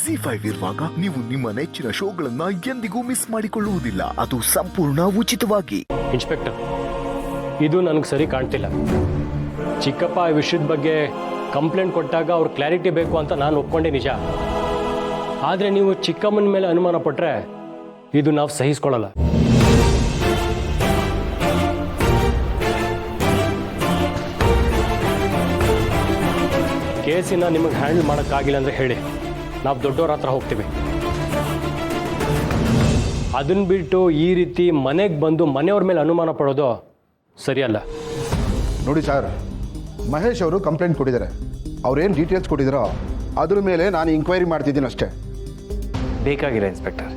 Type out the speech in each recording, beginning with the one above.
Z5 ಇರುವಾಗ ನೀವು ನಿಮ್ಮ ನೆಚ್ಚಿನ ಶೋಗಳನ್ನ ಎಂದಿಗೂ ಮಿಸ್ ಮಾಡಿಕೊಳ್ಳುವುದಿಲ್ಲ. ಅದು ಸಂಪೂರ್ಣ ಉಚಿತವಾಗಿ. ಇನ್ಸ್ಪೆಕ್ಟರ್, ಇದು ನನಗೆ ಸರಿ ಕಾಣ್ತಿಲ್ಲ. ಚಿಕ್ಕಪ್ಪ ಈ ವಿಷಯದ ಬಗ್ಗೆ ಕಂಪ್ಲೇಂಟ್ ಕೊಟ್ಟಾಗ ಅವ್ರ ಕ್ಲಾರಿಟಿ ಬೇಕು ಅಂತ ನಾನು ಒಪ್ಕೊಂಡೆ ನಿಜ. ಆದರೆ ನೀವು ಚಿಕ್ಕಮ್ಮನ ಮೇಲೆ ಅನುಮಾನ ಪಟ್ಟರೆ ಇದು ನಾವು ಸಹಿಸ್ಕೊಳ್ಳಲ್ಲ. ಕೇಸಿನ ನಿಮಗೆ ಹ್ಯಾಂಡಲ್ ಮಾಡೋಕ್ಕಾಗಿಲ್ಲ ಅಂದರೆ ಹೇಳಿ, ನಾವು ದೊಡ್ಡವ್ರ ಹತ್ರ ಹೋಗ್ತೀವಿ. ಅದನ್ನು ಬಿಟ್ಟು ಈ ರೀತಿ ಮನೆಗೆ ಬಂದು ಮನೆಯವ್ರ ಮೇಲೆ ಅನುಮಾನ ಪಡೋದು ಸರಿಯಲ್ಲ. ನೋಡಿ ಸರ್, ಮಹೇಶ್ ಅವರು ಕಂಪ್ಲೇಂಟ್ ಕೊಟ್ಟಿದ್ದಾರೆ. ಅವ್ರೇನು ಡೀಟೇಲ್ಸ್ ಕೊಟ್ಟಿದ್ದಾರೋ ಅದ್ರ ಮೇಲೆ ನಾನು ಎಂಕ್ವೈರಿ ಮಾಡ್ತಿದ್ದೀನಿ ಅಷ್ಟೇ. ಬೇಕಾಗಿಲ್ಲ ಇನ್ಸ್ಪೆಕ್ಟರ್,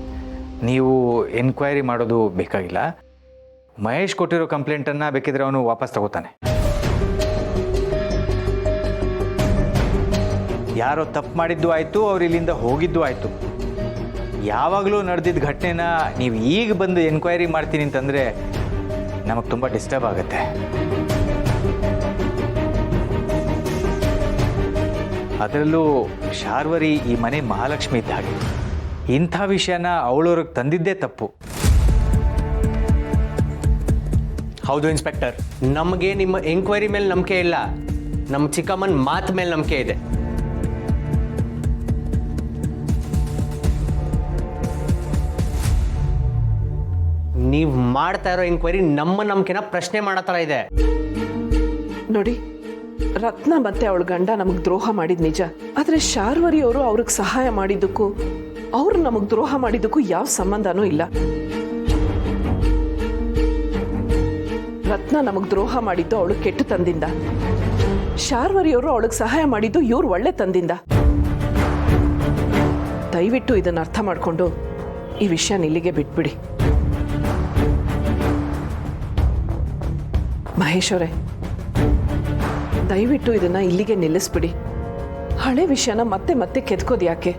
ನೀವು ಎನ್ಕ್ವೈರಿ ಮಾಡೋದು ಬೇಕಾಗಿಲ್ಲ. ಮಹೇಶ್ ಕೊಟ್ಟಿರೋ ಕಂಪ್ಲೇಂಟನ್ನು ಬೇಕಿದ್ರೆ ಅವನು ವಾಪಸ್ ತಗೋತಾನೆ. ಯಾರೋ ತಪ್ಪು ಮಾಡಿದ್ದು ಆಯಿತು, ಅವ್ರು ಇಲ್ಲಿಂದ ಹೋಗಿದ್ದು ಆಯಿತು. ಯಾವಾಗಲೂ ನಡೆದಿದ್ದ ಘಟನೆನ ನೀವು ಈಗ ಬಂದು ಎನ್ಕ್ವೈರಿ ಮಾಡ್ತೀನಿ ಅಂತಂದರೆ ನಮಗೆ ತುಂಬ ಡಿಸ್ಟರ್ಬ್ ಆಗುತ್ತೆ. ಅದರಲ್ಲೂ ಶಾರ್ವರಿ ಈ ಮನೆ ಮಹಾಲಕ್ಷ್ಮಿ ಇದ್ದ ಹಾಗೆ. ಇಂಥ ವಿಷಯನ ಅವಳವ್ರಿಗೆ ತಂದಿದ್ದೇ ತಪ್ಪು. ಹೌದು ಇನ್ಸ್ಪೆಕ್ಟರ್, ನಮಗೆ ನಿಮ್ಮ ಎಂಕ್ವೈರಿ ಮೇಲೆ ನಂಬಿಕೆ ಇಲ್ಲ, ನಮ್ಮ ಚಿಕ್ಕಮ್ಮನ ಮಾತು ಮೇಲೆ ನಂಬಿಕೆ ಇದೆ. ನೀವು ಮಾಡ್ತಾ ಇರೋ ಎಂಕ್ವೈರಿ ನಮ್ಮ ನಂಬಿಕೆನ ಪ್ರಶ್ನೆ ಮಾಡೋ ಥರ ಇದೆ. ನೋಡಿ, ರತ್ನ ಮತ್ತೆ ಅವಳ ಗಂಡ ನಮಗೆ ದ್ರೋಹ ಮಾಡಿದ್ ನಿಜ. ಆದರೆ ಶಾರ್ವರಿ ಅವರು ಅವ್ರಿಗೆ ಸಹಾಯ ಮಾಡಿದ್ದಕ್ಕೂ ಅವ್ರು ನಮಗೆ ದ್ರೋಹ ಮಾಡಿದ್ದಕ್ಕೂ ಯಾವ ಸಂಬಂಧನೂ ಇಲ್ಲ. ರತ್ನ ನಮಗೆ ದ್ರೋಹ ಮಾಡಿದ್ದು ಅವಳು ಕೆಟ್ಟ ತಂದಿಂದ, ಶಾರ್ವರಿ ಅವರು ಅವಳಿಗೆ ಸಹಾಯ ಮಾಡಿದ್ದು ಇವ್ರು ಒಳ್ಳೆ ತಂದಿಂದ. ದಯವಿಟ್ಟು ಇದನ್ನು ಅರ್ಥ ಮಾಡಿಕೊಂಡು ಈ ವಿಷಯ ಇಲ್ಲಿಗೆ ಬಿಟ್ಬಿಡಿ. ಮಹೇಶ್ ಅವರೇ, ದಯವಿಟ್ಟು ಇದನ್ನ ಇಲ್ಲಿಗೆ ನಿಲ್ಲಿಸ್ಬಿಡಿ. ಹಳೆ ವಿಷಯನ ಮತ್ತೆ ಮತ್ತೆ ಕೆದ್ಕೋದು ಯಾಕೆ?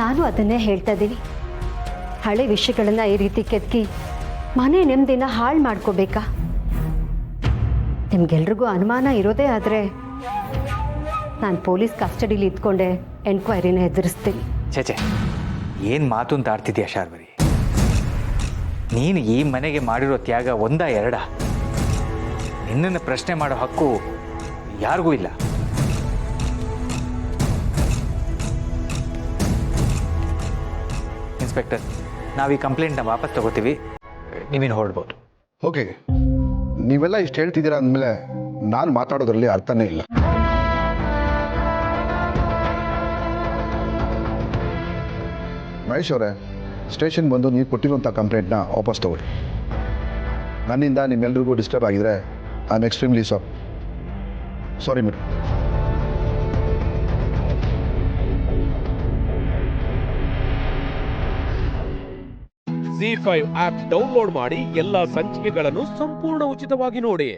ನಾನು ಅದನ್ನೇ ಹೇಳ್ತಾ ಇದ್ದೀನಿ. ಹಳೆ ವಿಷಯಗಳನ್ನ ಈ ರೀತಿ ಕೆದಕಿ ಮನೆ ನೆಮ್ಮದಿನ ಹಾಳು ಮಾಡ್ಕೋಬೇಕಾ? ನಿಮ್ಗೆಲ್ರಿಗೂ ಅನುಮಾನ ಇರೋದೇ ಆದರೆ ನಾನು ಪೊಲೀಸ್ ಕಸ್ಟಡಿಲಿ ಇದ್ಕೊಂಡೆ ಎನ್ಕ್ವೈರಿನ ಎದುರಿಸ್ತೀನಿ. ಛೇ, ಏನು ಮಾತು ಅಂತ ಆಡ್ತಿದ್ಯಾ ಶಾರ್ವರಿ? ನೀನು ಈ ಮನೆಗೆ ಮಾಡಿರೋ ತ್ಯಾಗ ಒಂದಾ ಎರಡ? ನಿನ್ನನ್ನು ಪ್ರಶ್ನೆ ಮಾಡೋ ಹಕ್ಕು ಯಾರಿಗೂ ಇಲ್ಲ. ಇನ್ಸ್ಪೆಕ್ಟರ್, ನಾವು ಈ ಕಂಪ್ಲೇಂಟ್ನ ವಾಪಸ್ ತಗೋತೀವಿ, ನೀವೇನು ಹೊರಡ್ಬೋದು. ಓಕೆ, ನೀವೆಲ್ಲ ಇಷ್ಟು ಹೇಳ್ತಿದ್ದೀರಾ ಅಂದಮೇಲೆ ನಾನು ಮಾತಾಡೋದ್ರಲ್ಲಿ ಅರ್ಥನೇ ಇಲ್ಲ. ಮಹೇಶ್ ಅವರೇ, ಸ್ಟೇಷನ್ ಬಂದು ನೀವು ಕೊಟ್ಟಿರುವಂಥ ಕಂಪ್ಲೇಂಟ್ನ ವಾಪಸ್ ತಗೊಳ್ಳಿ. ನನ್ನಿಂದ ನಿಮ್ಮೆಲ್ರಿಗೂ ಡಿಸ್ಟರ್ಬ್ ಆಗಿದ್ರೆ I am extremely sorry madam. Z5 app download ಮಾಡಿ ಎಲ್ಲಾ ಸಂಚಿಕೆಗಳನ್ನು ಸಂಪೂರ್ಣ ಉಚಿತವಾಗಿ ನೋಡಿ.